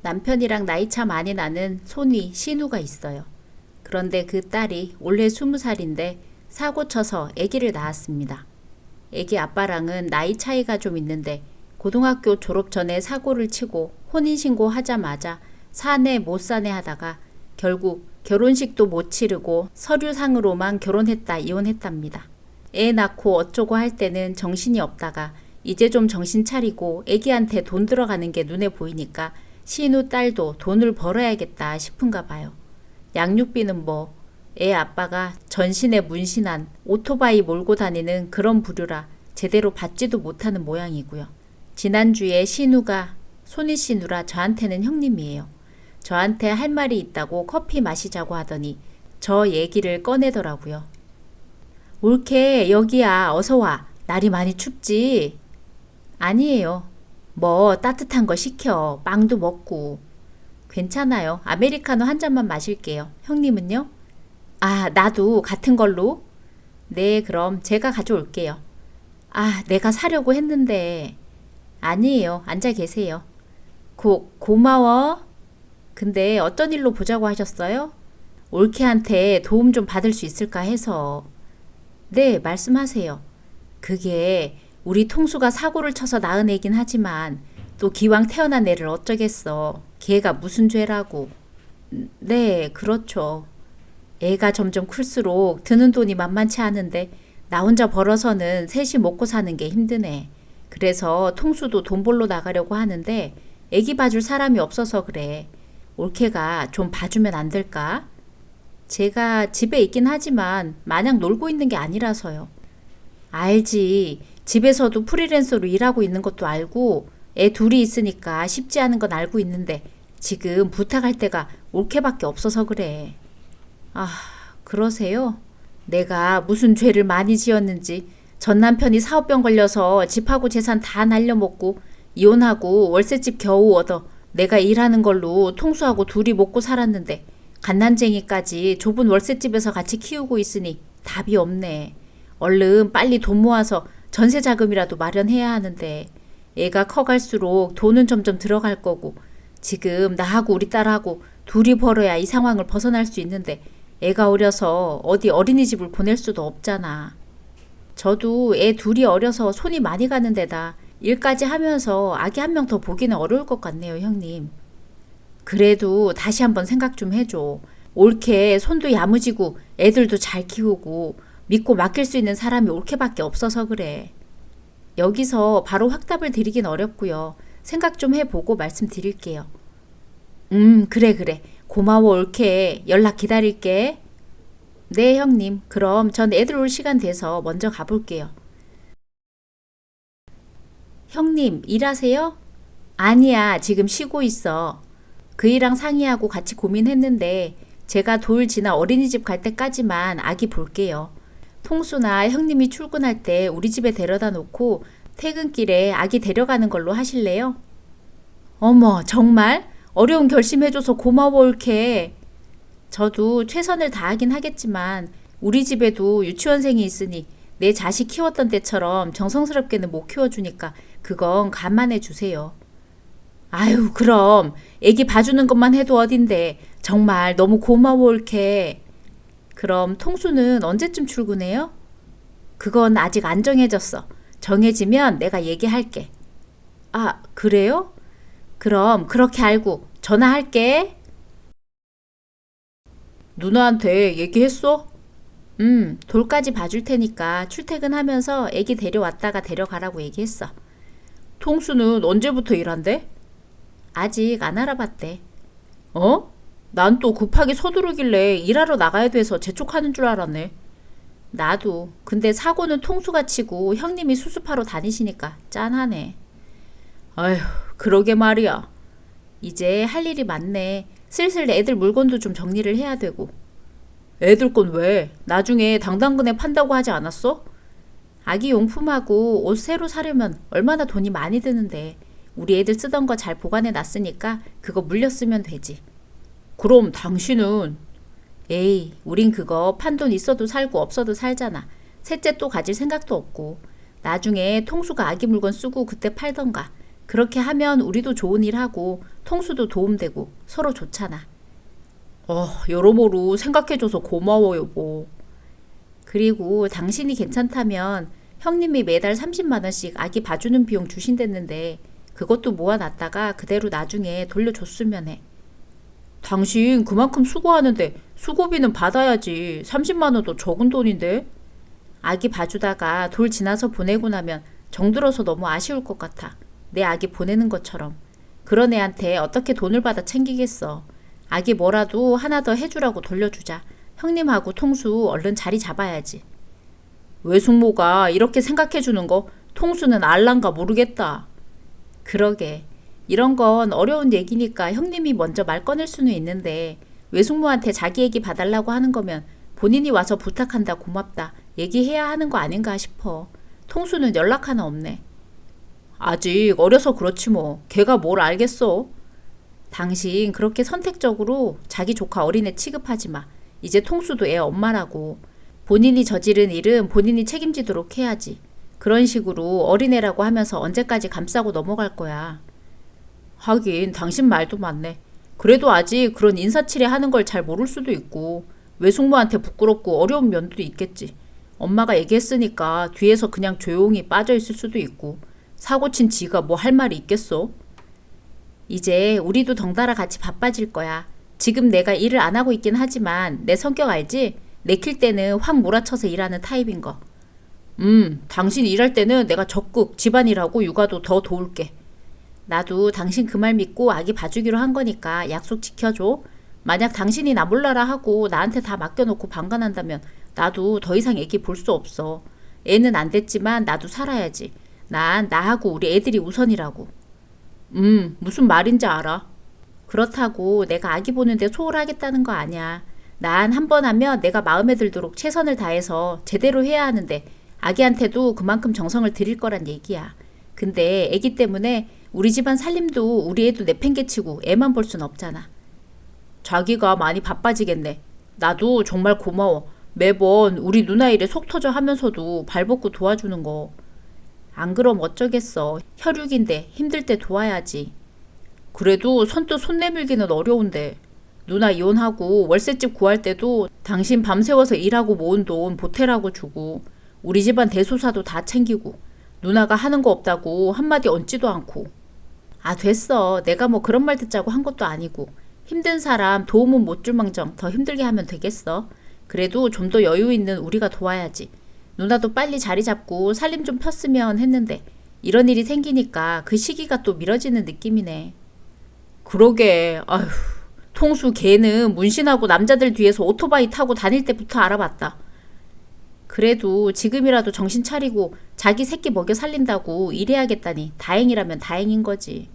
남편이랑 나이차 많이 나는 손위, 신우가 있어요. 그런데 그 딸이 올해 20살인데 사고 쳐서 아기를 낳았습니다. 아기 아빠랑은 나이 차이가 좀 있는데 고등학교 졸업 전에 사고를 치고 혼인신고 하자마자 사내 못 사내 하다가 결국 결혼식도 못 치르고 서류상으로만 결혼했다 이혼했답니다. 애 낳고 어쩌고 할 때는 정신이 없다가 이제 좀 정신 차리고 아기한테 돈 들어가는 게 눈에 보이니까 신우 딸도 돈을 벌어야겠다 싶은가 봐요. 양육비는 뭐 애 아빠가 전신에 문신한 오토바이 몰고 다니는 그런 부류라 제대로 받지도 못하는 모양이고요. 지난주에 신우가 손희 씨 누라 저한테는 형님이에요. 저한테 할 말이 있다고 커피 마시자고 하더니 저 얘기를 꺼내더라고요. 올케 여기야 어서 와. 날이 많이 춥지? 아니에요. 뭐 따뜻한 거 시켜. 빵도 먹고. 괜찮아요. 아메리카노 한 잔만 마실게요. 형님은요? 아, 나도 같은 걸로? 네, 그럼 제가 가져올게요. 아, 내가 사려고 했는데. 아니에요. 앉아 계세요. 고마워. 근데 어떤 일로 보자고 하셨어요? 올케한테 도움 좀 받을 수 있을까 해서. 네, 말씀하세요. 그게 우리 통수가 사고를 쳐서 낳은 애긴 하지만 또 기왕 태어난 애를 어쩌겠어. 걔가 무슨 죄라고. 네, 그렇죠. 애가 점점 클수록 드는 돈이 만만치 않은데 나 혼자 벌어서는 셋이 먹고 사는 게 힘드네. 그래서 통수도 돈 벌러 나가려고 하는데 애기 봐줄 사람이 없어서 그래. 올케가 좀 봐주면 안 될까? 제가 집에 있긴 하지만 마냥 놀고 있는 게 아니라서요. 알지. 집에서도 프리랜서로 일하고 있는 것도 알고 애 둘이 있으니까 쉽지 않은 건 알고 있는데 지금 부탁할 때가 올케밖에 없어서 그래. 아, 그러세요? 내가 무슨 죄를 많이 지었는지 전 남편이 사업병 걸려서 집하고 재산 다 날려먹고 이혼하고 월세집 겨우 얻어 내가 일하는 걸로 통수하고 둘이 먹고 살았는데 갓난쟁이까지 좁은 월세집에서 같이 키우고 있으니 답이 없네. 얼른 빨리 돈 모아서 전세 자금이라도 마련해야 하는데 애가 커갈수록 돈은 점점 들어갈 거고 지금 나하고 우리 딸하고 둘이 벌어야 이 상황을 벗어날 수 있는데 애가 어려서 어디 어린이집을 보낼 수도 없잖아. 저도 애 둘이 어려서 손이 많이 가는 데다 일까지 하면서 아기 한 명 더 보기는 어려울 것 같네요, 형님. 그래도 다시 한번 생각 좀 해줘. 올케 손도 야무지고 애들도 잘 키우고 믿고 맡길 수 있는 사람이 올케밖에 없어서 그래. 여기서 바로 확답을 드리긴 어렵고요. 생각 좀 해보고 말씀드릴게요. 그래. 고마워 올케. 연락 기다릴게. 네, 형님. 그럼 전 애들 올 시간 돼서 먼저 가볼게요. 형님, 일하세요? 아니야, 지금 쉬고 있어. 그이랑 상의하고 같이 고민했는데 제가 돌 지나 어린이집 갈 때까지만 아기 볼게요. 통수나 형님이 출근할 때 우리 집에 데려다 놓고 퇴근길에 아기 데려가는 걸로 하실래요? 어머, 정말? 어려운 결심해줘서 고마워 올케. 저도 최선을 다하긴 하겠지만 우리 집에도 유치원생이 있으니 내 자식 키웠던 때처럼 정성스럽게는 못 키워주니까 그건 감안해 주세요. 아유, 그럼 애기 봐주는 것만 해도 어딘데 정말 너무 고마워 올케. 그럼 통수는 언제쯤 출근해요? 그건 아직 안 정해졌어. 정해지면 내가 얘기할게. 아, 그래요? 그럼 그렇게 알고 전화할게. 누나한테 얘기했어? 돌까지 봐줄 테니까 출퇴근하면서 애기 데려왔다가 데려가라고 얘기했어. 통수는 언제부터 일한대? 아직 안 알아봤대. 어? 난 또 급하게 서두르길래 일하러 나가야 돼서 재촉하는 줄 알았네. 나도. 근데 사고는 통수가 치고 형님이 수습하러 다니시니까 짠하네. 아휴, 그러게 말이야. 이제 할 일이 많네. 슬슬 애들 물건도 좀 정리를 해야 되고. 애들 건 왜? 나중에 당당근에 판다고 하지 않았어? 아기 용품하고 옷 새로 사려면 얼마나 돈이 많이 드는데 우리 애들 쓰던 거 잘 보관해 놨으니까 그거 물려 쓰면 되지. 그럼 당신은? 에이, 우린 그거 판돈 있어도 살고 없어도 살잖아. 셋째 또 가질 생각도 없고. 나중에 통수가 아기 물건 쓰고 그때 팔던가. 그렇게 하면 우리도 좋은 일 하고 통수도 도움되고 서로 좋잖아. 여러모로 생각해줘서 고마워 여보. 그리고 당신이 괜찮다면 형님이 매달 30만 원씩 아기 봐주는 비용 주신댔는데 그것도 모아놨다가 그대로 나중에 돌려줬으면 해. 당신 그만큼 수고하는데 수고비는 받아야지. 30만 원도 적은 돈인데. 아기 봐주다가 돌 지나서 보내고 나면 정들어서 너무 아쉬울 것 같아. 내 아기 보내는 것처럼. 그런 애한테 어떻게 돈을 받아 챙기겠어. 아기 뭐라도 하나 더 해주라고 돌려주자. 형님하고 통수 얼른 자리 잡아야지. 외숙모가 이렇게 생각해주는 거 통수는 알란가 모르겠다. 그러게. 이런 건 어려운 얘기니까 형님이 먼저 말 꺼낼 수는 있는데 외숙모한테 자기 얘기 봐달라고 하는 거면 본인이 와서 부탁한다 고맙다 얘기해야 하는 거 아닌가 싶어. 통수는 연락 하나 없네. 아직 어려서 그렇지 뭐. 걔가 뭘 알겠어. 당신 그렇게 선택적으로 자기 조카 어린애 취급하지 마. 이제 통수도 애 엄마라고. 본인이 저지른 일은 본인이 책임지도록 해야지. 그런 식으로 어린애라고 하면서 언제까지 감싸고 넘어갈 거야. 하긴 당신 말도 맞네. 그래도 아직 그런 인사치레 하는 걸 잘 모를 수도 있고 외숙모한테 부끄럽고 어려운 면도 있겠지. 엄마가 얘기했으니까 뒤에서 그냥 조용히 빠져있을 수도 있고 사고친 지가 뭐 할 말이 있겠어? 이제 우리도 덩달아 같이 바빠질 거야. 지금 내가 일을 안 하고 있긴 하지만 내 성격 알지? 내킬 때는 확 몰아쳐서 일하는 타입인 거. 당신 일할 때는 내가 적극 집안일하고 육아도 더 도울게. 나도 당신 그 말 믿고 아기 봐주기로 한 거니까 약속 지켜줘. 만약 당신이 나 몰라라 하고 나한테 다 맡겨놓고 방관한다면 나도 더 이상 애기 볼 수 없어. 애는 안 됐지만 나도 살아야지. 난 나하고 우리 애들이 우선이라고. 무슨 말인지 알아. 그렇다고 내가 아기 보는데 소홀하겠다는 거 아니야. 난 한 번 하면 내가 마음에 들도록 최선을 다해서 제대로 해야 하는데 아기한테도 그만큼 정성을 들일 거란 얘기야. 근데 애기 때문에 우리 집안 살림도 우리 애도 내팽개치고 애만 볼 순 없잖아. 자기가 많이 바빠지겠네. 나도 정말 고마워. 매번 우리 누나 일에 속 터져 하면서도 발벗고 도와주는 거. 안 그럼 어쩌겠어. 혈육인데 힘들 때 도와야지. 그래도 선뜻 손 내밀기는 어려운데. 누나 이혼하고 월세집 구할 때도 당신 밤새워서 일하고 모은 돈 보태라고 주고 우리 집안 대소사도 다 챙기고 누나가 하는 거 없다고 한마디 얹지도 않고. 아 됐어. 내가 뭐 그런 말 듣자고 한 것도 아니고 힘든 사람 도움은 못 줄 망정 더 힘들게 하면 되겠어. 그래도 좀 더 여유 있는 우리가 도와야지. 누나도 빨리 자리 잡고 살림 좀 폈으면 했는데 이런 일이 생기니까 그 시기가 또 미뤄지는 느낌이네. 그러게. 아휴. 통수 걔는 문신하고 남자들 뒤에서 오토바이 타고 다닐 때부터 알아봤다. 그래도 지금이라도 정신 차리고 자기 새끼 먹여 살린다고 일해야겠다니 다행이라면 다행인 거지.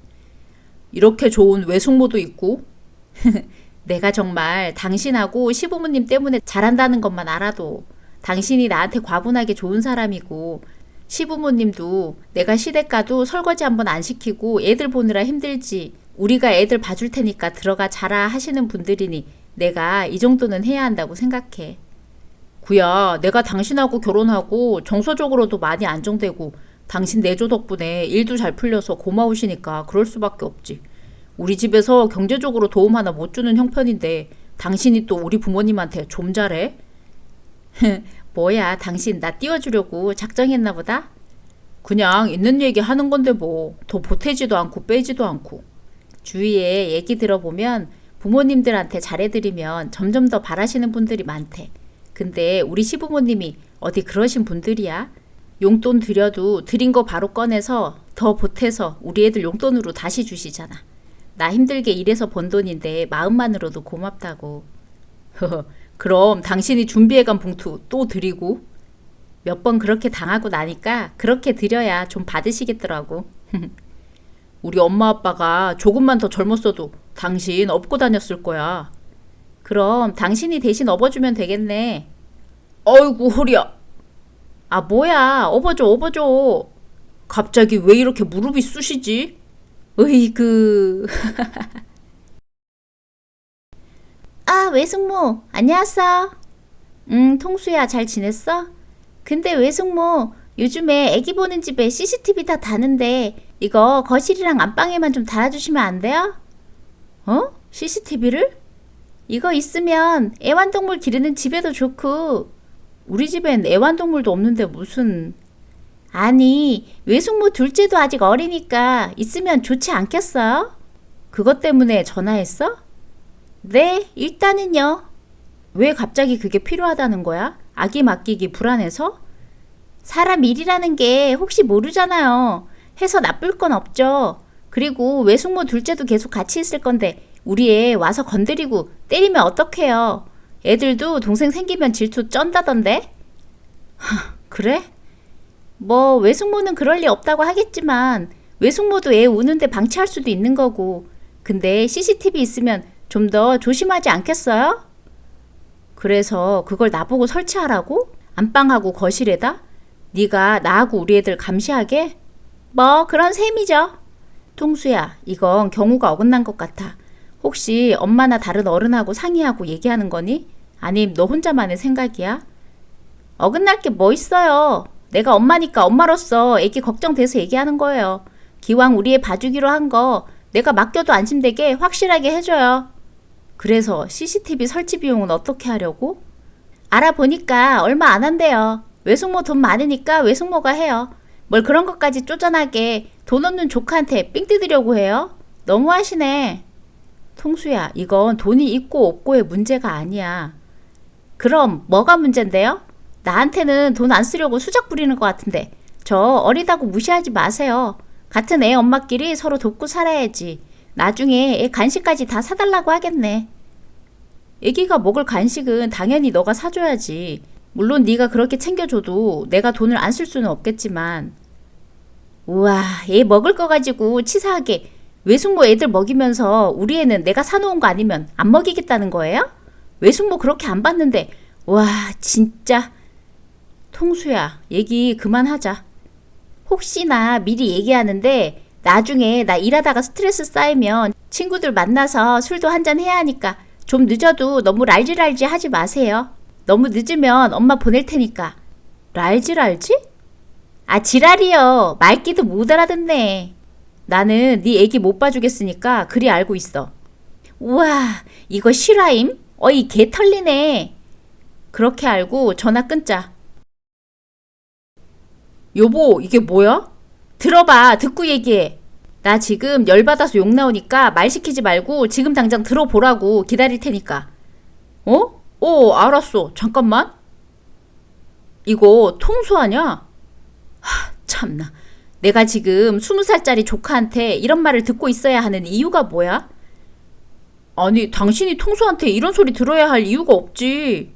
이렇게 좋은 외숙모도 있고. 내가 정말 당신하고 시부모님 때문에 잘한다는 것만 알아도 당신이 나한테 과분하게 좋은 사람이고 시부모님도 내가 시댁 가도 설거지 한번 안 시키고 애들 보느라 힘들지 우리가 애들 봐줄 테니까 들어가 자라 하시는 분들이니 내가 이 정도는 해야 한다고 생각해. 구야, 내가 당신하고 결혼하고 정서적으로도 많이 안정되고 당신 내조 덕분에 일도 잘 풀려서 고마우시니까 그럴 수밖에 없지. 우리 집에서 경제적으로 도움 하나 못 주는 형편인데 당신이 또 우리 부모님한테 좀 잘해? 뭐야, 당신 나 띄워주려고 작정했나 보다? 그냥 있는 얘기 하는 건데 뭐 더 보태지도 않고 빼지도 않고. 주위에 얘기 들어보면 부모님들한테 잘해드리면 점점 더 바라시는 분들이 많대. 근데 우리 시부모님이 어디 그러신 분들이야? 용돈 드려도 드린 거 바로 꺼내서 더 보태서 우리 애들 용돈으로 다시 주시잖아. 나 힘들게 일해서 번 돈인데 마음만으로도 고맙다고. 그럼 당신이 준비해간 봉투 또 드리고? 몇 번 그렇게 당하고 나니까 그렇게 드려야 좀 받으시겠더라고. 우리 엄마 아빠가 조금만 더 젊었어도 당신 업고 다녔을 거야. 그럼 당신이 대신 업어주면 되겠네. 어이구 허리야. 아 뭐야, 업어줘. 갑자기 왜 이렇게 무릎이 쑤시지? 으이그. 아, 외숙모, 안녕하세요. 통수야 잘 지냈어? 근데 외숙모, 요즘에 애기 보는 집에 CCTV 다 다는데 이거 거실이랑 안방에만 좀 달아주시면 안 돼요? CCTV를? 이거 있으면 애완동물 기르는 집에도 좋고. 우리 집엔 애완동물도 없는데 무슨... 아니, 외숙모 둘째도 아직 어리니까 있으면 좋지 않겠어요? 그것 때문에 전화했어? 네, 일단은요. 왜 갑자기 그게 필요하다는 거야? 아기 맡기기 불안해서? 사람 일이라는 게 혹시 모르잖아요. 해서 나쁠 건 없죠. 그리고 외숙모 둘째도 계속 같이 있을 건데 우리 애 와서 건드리고 때리면 어떡해요. 애들도 동생 생기면 질투 쩐다던데. 그래? 뭐 외숙모는 그럴 리 없다고 하겠지만 외숙모도 애 우는데 방치할 수도 있는 거고. 근데 CCTV 있으면 좀 더 조심하지 않겠어요? 그래서 그걸 나보고 설치하라고? 안방하고 거실에다? 네가 나하고 우리 애들 감시하게? 뭐 그런 셈이죠. 통수야, 이건 경우가 어긋난 것 같아. 혹시 엄마나 다른 어른하고 상의하고 얘기하는 거니? 아님 너 혼자만의 생각이야? 어긋날 게 뭐 있어요. 내가 엄마니까 엄마로서 애기 걱정돼서 얘기하는 거예요. 기왕 우리 애 봐주기로 한 거 내가 맡겨도 안심되게 확실하게 해줘요. 그래서 CCTV 설치 비용은 어떻게 하려고? 알아보니까 얼마 안 한대요. 외숙모 돈 많으니까 외숙모가 해요. 뭘 그런 것까지 쪼잔하게 돈 없는 조카한테 삥 뜯으려고 해요? 너무하시네. 통수야, 이건 돈이 있고 없고의 문제가 아니야. 그럼 뭐가 문제인데요? 나한테는 돈 안 쓰려고 수작 부리는 것 같은데 저 어리다고 무시하지 마세요. 같은 애 엄마끼리 서로 돕고 살아야지. 나중에 애 간식까지 다 사달라고 하겠네. 애기가 먹을 간식은 당연히 너가 사줘야지. 물론 네가 그렇게 챙겨줘도 내가 돈을 안 쓸 수는 없겠지만. 우와, 애 먹을 거 가지고 치사하게 외숙모 애들 먹이면서 우리 애는 내가 사놓은 거 아니면 안 먹이겠다는 거예요? 외숙모 그렇게 안 봤는데 와 진짜. 통수야, 얘기 그만하자. 혹시나 미리 얘기하는데 나중에 나 일하다가 스트레스 쌓이면 친구들 만나서 술도 한잔 해야 하니까 좀 늦어도 너무 랄지랄지 하지 마세요. 너무 늦으면 엄마 보낼 테니까. 랄지랄지? 아 지랄이요. 말귀도 못 알아듣네. 나는 네 애기 못 봐주겠으니까 그리 알고 있어. 우와 이거 실화임? 어이 개 털리네. 그렇게 알고 전화 끊자. 여보, 이게 뭐야? 들어봐. 듣고 얘기해. 나 지금 열받아서 욕 나오니까 말 시키지 말고 지금 당장 들어보라고. 기다릴 테니까. 알았어. 잠깐만. 이거 통수하냐? 참나. 내가 지금 20살짜리 조카한테 이런 말을 듣고 있어야 하는 이유가 뭐야? 아니, 당신이 통수한테 이런 소리 들어야 할 이유가 없지.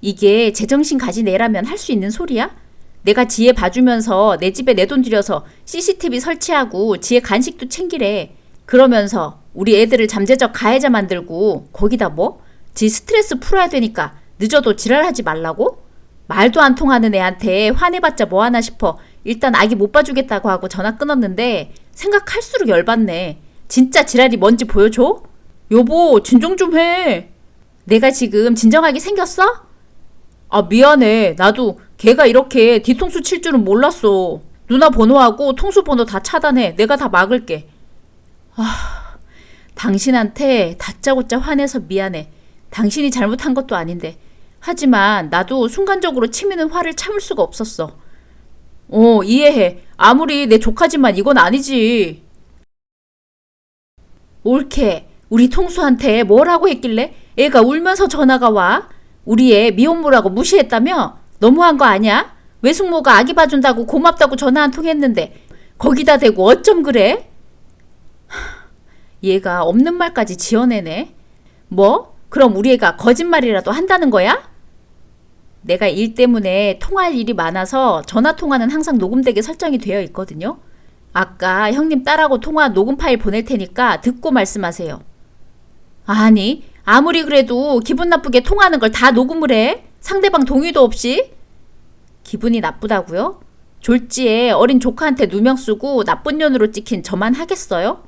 이게 제정신 가진 애라면 할 수 있는 소리야? 내가 지혜 봐주면서 내 집에 내 돈 들여서 CCTV 설치하고 지혜 간식도 챙기래. 그러면서 우리 애들을 잠재적 가해자 만들고 거기다 뭐? 지 스트레스 풀어야 되니까 늦어도 지랄하지 말라고? 말도 안 통하는 애한테 화내봤자 뭐하나 싶어 일단 아기 못 봐주겠다고 하고 전화 끊었는데 생각할수록 열받네. 진짜 지랄이 뭔지 보여줘? 여보, 진정 좀 해. 내가 지금 진정하게 생겼어? 아, 미안해. 나도 걔가 이렇게 뒤통수 칠 줄은 몰랐어. 누나 번호하고 통수 번호 다 차단해. 내가 다 막을게. 당신한테 다짜고짜 화내서 미안해. 당신이 잘못한 것도 아닌데. 하지만 나도 순간적으로 치미는 화를 참을 수가 없었어. 이해해. 아무리 내 조카지만 이건 아니지. 옳게. 우리 통수한테 뭐라고 했길래 애가 울면서 전화가 와? 우리 애 미혼모라고 무시했다며? 너무한 거 아니야? 외숙모가 아기 봐준다고 고맙다고 전화 한 통 했는데 거기다 대고 어쩜 그래? 얘가 없는 말까지 지어내네. 뭐? 그럼 우리 애가 거짓말이라도 한다는 거야? 내가 일 때문에 통화할 일이 많아서 전화통화는 항상 녹음되게 설정이 되어 있거든요. 아까 형님 딸하고 통화 녹음 파일 보낼 테니까 듣고 말씀하세요. 아니, 아무리 그래도 기분 나쁘게 통화하는 걸 다 녹음을 해? 상대방 동의도 없이? 기분이 나쁘다고요? 졸지에 어린 조카한테 누명 쓰고 나쁜 년으로 찍힌 저만 하겠어요?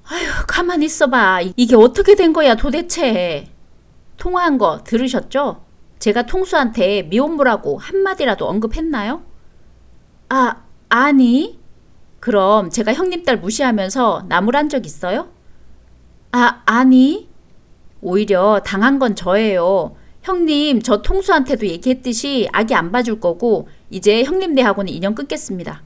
아휴, 가만히 있어봐. 이게 어떻게 된 거야 도대체. 통화한 거 들으셨죠? 제가 통수한테 미혼모라고 한마디라도 언급했나요? 아니. 그럼 제가 형님 딸 무시하면서 나무란 적 있어요? 아니. 오히려 당한 건 저예요. 형님, 저 통수한테도 얘기했듯이 아기 안 봐줄 거고 이제 형님네하고는 인연 끊겠습니다.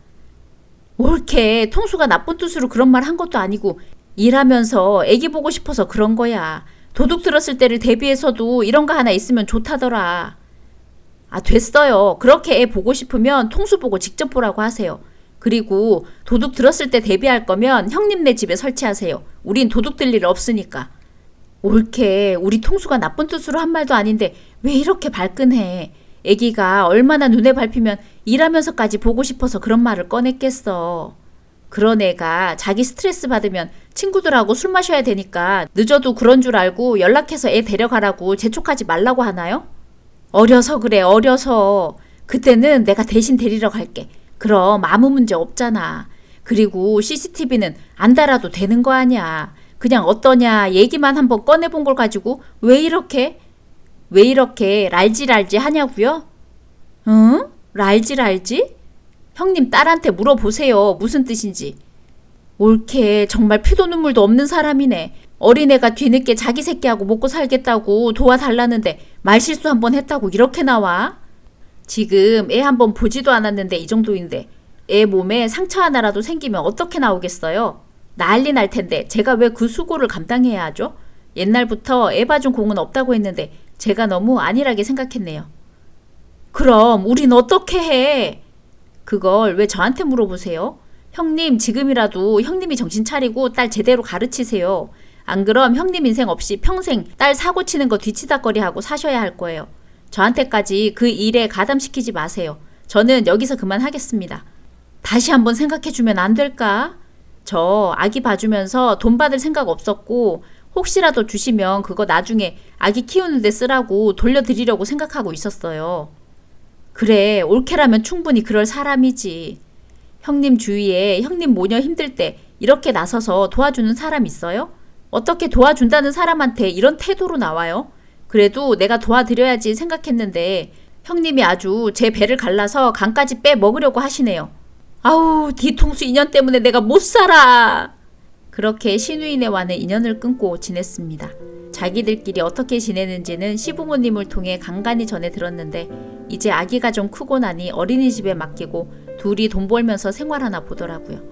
옳게 통수가 나쁜 뜻으로 그런 말 한 것도 아니고 일하면서 애기 보고 싶어서 그런 거야. 도둑 들었을 때를 대비해서도 이런 거 하나 있으면 좋다더라. 됐어요. 그렇게 애 보고 싶으면 통수 보고 직접 보라고 하세요. 그리고 도둑 들었을 때 대비할 거면 형님네 집에 설치하세요. 우린 도둑 들 일 없으니까. 옳게 우리 통수가 나쁜 뜻으로 한 말도 아닌데 왜 이렇게 발끈해. 애기가 얼마나 눈에 밟히면 일하면서까지 보고 싶어서 그런 말을 꺼냈겠어. 그런 애가 자기 스트레스 받으면 친구들하고 술 마셔야 되니까 늦어도 그런 줄 알고 연락해서 애 데려가라고 재촉하지 말라고 하나요? 어려서 그래, 어려서. 그때는 내가 대신 데리러 갈게. 그럼 아무 문제 없잖아. 그리고 CCTV는 안 달아도 되는 거 아니야. 그냥 어떠냐 얘기만 한번 꺼내본 걸 가지고 왜 이렇게 랄지랄지 하냐고요? 응? 랄지랄지? 형님 딸한테 물어보세요. 무슨 뜻인지. 옳게 정말 피도 눈물도 없는 사람이네. 어린애가 뒤늦게 자기 새끼하고 먹고 살겠다고 도와달라는데 말실수 한번 했다고 이렇게 나와? 지금 애 한번 보지도 않았는데 이 정도인데 애 몸에 상처 하나라도 생기면 어떻게 나오겠어요? 난리 날 텐데 제가 왜 그 수고를 감당해야 하죠? 옛날부터 애 봐준 공은 없다고 했는데 제가 너무 안일하게 생각했네요. 그럼 우린 어떻게 해? 그걸 왜 저한테 물어보세요? 형님 지금이라도 형님이 정신 차리고 딸 제대로 가르치세요. 안 그럼 형님 인생 없이 평생 딸 사고 치는 거 뒤치다거리하고 사셔야 할 거예요. 저한테까지 그 일에 가담시키지 마세요. 저는 여기서 그만하겠습니다. 다시 한번 생각해주면 안 될까? 저 아기 봐주면서 돈 받을 생각 없었고 혹시라도 주시면 그거 나중에 아기 키우는데 쓰라고 돌려드리려고 생각하고 있었어요. 그래, 옳게라면 충분히 그럴 사람이지. 형님 주위에 형님 모녀 힘들 때 이렇게 나서서 도와주는 사람 있어요? 어떻게 도와준다는 사람한테 이런 태도로 나와요? 그래도 내가 도와드려야지 생각했는데 형님이 아주 제 배를 갈라서 간까지 빼 먹으려고 하시네요. 아우, 뒤통수 인연 때문에 내가 못 살아. 그렇게 신우이네와는 인연을 끊고 지냈습니다. 자기들끼리 어떻게 지내는지는 시부모님을 통해 간간히 전해 들었는데 이제 아기가 좀 크고 나니 어린이집에 맡기고 둘이 돈 벌면서 생활하나 보더라고요.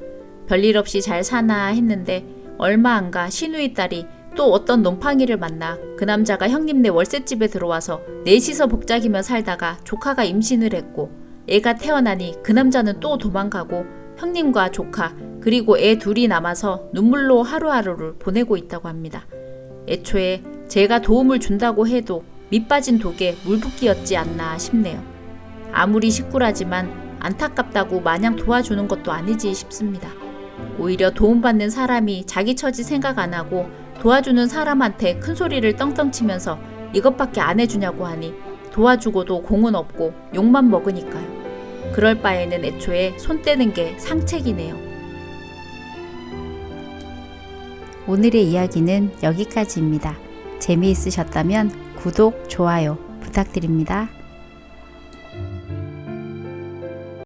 별일 없이 잘 사나 했는데 얼마 안 가 신우이 딸이 또 어떤 놈팡이를 만나 그 남자가 형님네 월세집에 들어와서 넷이서 복작이며 살다가 조카가 임신을 했고 애가 태어나니 그 남자는 또 도망가고 형님과 조카 그리고 애 둘이 남아서 눈물로 하루하루를 보내고 있다고 합니다. 애초에 제가 도움을 준다고 해도 밑빠진 독에 물붓기였지 않나 싶네요. 아무리 식구라지만 안타깝다고 마냥 도와주는 것도 아니지 싶습니다. 오히려 도움받는 사람이 자기 처지 생각 안 하고 도와주는 사람한테 큰 소리를 떵떵 치면서 이것밖에 안 해주냐고 하니 도와주고도 공은 없고 욕만 먹으니까요. 그럴 바에는 애초에 손 떼는 게 상책이네요. 오늘의 이야기는 여기까지입니다. 재미있으셨다면 구독, 좋아요 부탁드립니다.